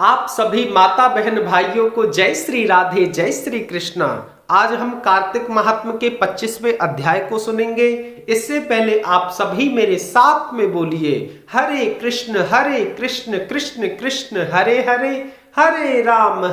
आप सभी माता बहन भाइयों को जय श्री राधे, जय श्री कृष्णा। आज हम कार्तिक महात्म के 25वें अध्याय को सुनेंगे। इससे पहले आप सभी मेरे साथ में बोलिए, हरे कृष्ण कृष्ण कृष्ण हरे हरे, हरे राम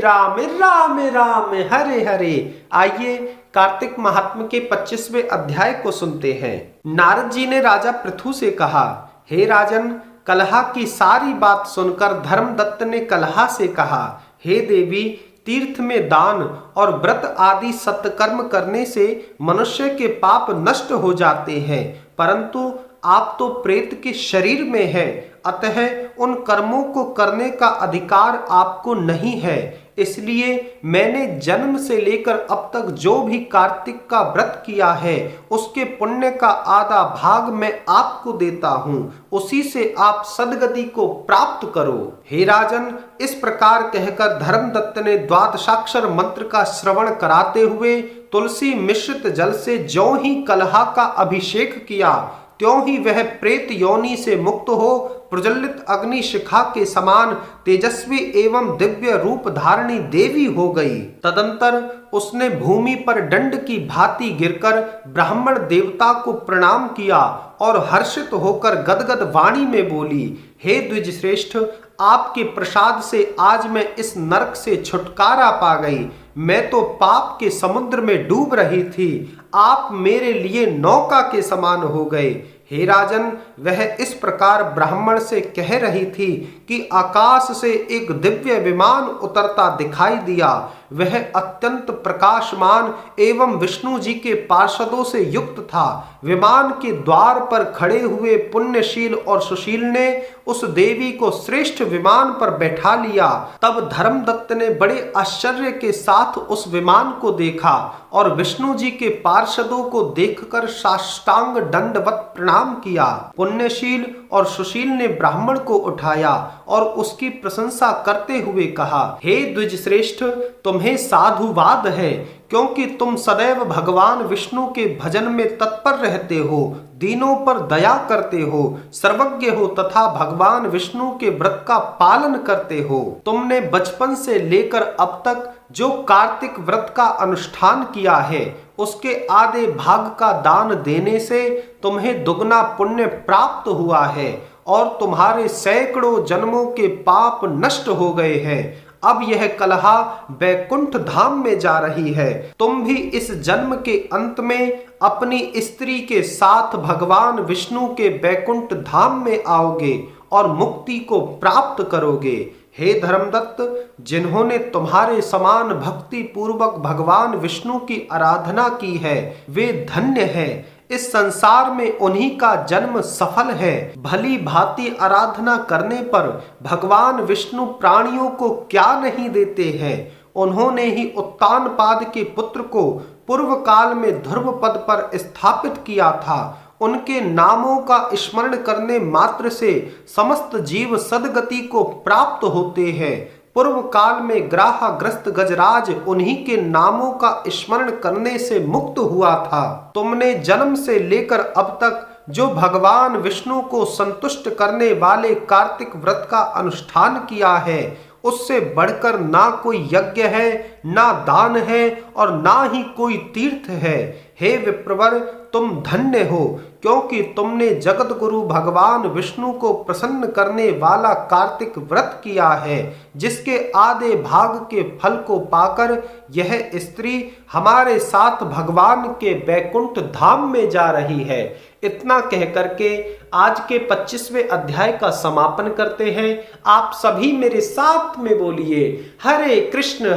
राम राम हरे हरे। आइए कार्तिक महात्म के 25वें अध्याय को सुनते हैं। नारद जी ने राजा पृथु से कहा, हे राजन, कलहा की सारी बात सुनकर धर्मदत्त ने कलहा से कहा, हे देवी, तीर्थ में दान और व्रत आदि सत्कर्म करने से मनुष्य के पाप नष्ट हो जाते हैं, परंतु आप तो प्रेत के शरीर में हैं, अतः उन कर्मों को करने का अधिकार आपको नहीं है। इसलिए मैंने जन्म से लेकर अब तक जो भी कार्तिक का व्रत किया है उसके पुण्य का आधा भाग मैं आपको देता हूँ, उसी से आप सद्गति को प्राप्त करो। हे राजन, इस प्रकार कहकर धर्मदत्त ने द्वादशाक्षर मंत्र का श्रवण कराते हुए तुलसी मिश्रित जल से ज्यों ही कलहा का अभिषेक किया, त्यों ही वह प्रेत योनि से मुक्त हो प्रज्वलित अग्नि शिखा के समान तेजस्वी एवं दिव्य रूप धारणी देवी हो गई। तदंतर उसने भूमि पर दंड की भांति गिरकर ब्राह्मण देवता को प्रणाम किया और हर्षित होकर गदगद वाणी में बोली, हे द्विजश्रेष्ठ, आपके प्रसाद से आज मैं इस नरक से छुटकारा पा गई। मैं तो पाप के समुद्र में डूब रही थी, आप मेरे लिए नौका के समान हो गए। हे राजन, वह इस प्रकार ब्राह्मण से कह रही थी कि आकाश से एक दिव्य विमान उतरता दिखाई दिया। वह अत्यंत प्रकाशमान एवं विष्णु जी के पार्षदों से युक्त था। विमान के द्वार पर खड़े हुए पुण्यशील और सुशील ने उस देवी को श्रेष्ठ विमान पर बैठा लिया। तब धर्मदत्त ने बड़े आश्चर्य के साथ उस विमान को देखा और विष्णु जी के पार्षदों को देखकर साष्टांग दंडवत प्रणाम किया। पुण्यशील और सुशील ने ब्राह्मण को उठाया और उसकी प्रशंसा करते हुए कहा, हे द्विजश्रेष्ठ, तुम्हें साधुवाद है, क्योंकि तुम सदैव भगवान विष्णु के भजन में तत्पर रहते हो, दीनों पर दया करते हो, सर्वज्ञ हो तथा भगवान विष्णु के व्रत का पालन करते हो। तुमने बचपन से लेकर अब तक जो कार्तिक व्रत का अनुष्ठान किया है उसके आधे भाग का दान देने से तुम्हें दुगना पुण्य प्राप्त हुआ है और तुम्हारे सैकड़ों जन्मों के पाप नष्ट हो गए हैं। अब यह कलहा बैकुंठ धाम में जा रही है। तुम भी इस जन्म के अंत में अपनी स्त्री के साथ भगवान विष्णु के बैकुंठ धाम में आओगे और मुक्ति को प्राप्त करोगे। हे धर्मदत्त, जिन्होंने तुम्हारे समान भक्ति पूर्वक भगवान विष्णु की आराधना की है वे धन्य हैं। इस संसार में उन्हीं का जन्म सफल है। भली भांति आराधना करने पर भगवान विष्णु प्राणियों को क्या नहीं देते हैं। उन्होंने ही उत्तानपाद के पुत्र को पूर्व काल में ध्रुव पद पर स्थापित किया था। उनके नामों का स्मरण करने मात्र से समस्त जीव सद्गति को प्राप्त होते हैं। पूर्व काल में ग्राहग्रस्त गजराज उन्हीं के नामों का स्मरण करने से मुक्त हुआ था। तुमने जन्म से लेकर अब तक जो भगवान विष्णु को संतुष्ट करने वाले कार्तिक व्रत का अनुष्ठान किया है उससे बढ़कर ना कोई यज्ञ है, ना दान है और ना ही कोई तीर्थ है। हे विप्रवर, तुम धन्य हो, क्योंकि तुमने जगत गुरु भगवान विष्णु को प्रसन्न करने वाला कार्तिक व्रत किया है, जिसके आधे भाग के फल को पाकर यह स्त्री हमारे साथ भगवान के बैकुंठ धाम में जा रही है। इतना कह करके आज के 25वें अध्याय का समापन करते हैं। आप सभी मेरे साथ में बोलिए, हरे कृष्ण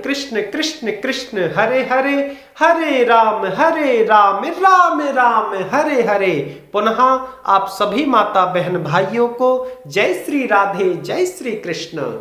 कृष्ण कृष्ण हरे हरे, हरे राम राम राम हरे हरे। पुनः आप सभी माता बहन भाइयों को जय श्री राधे, जय श्री कृष्ण।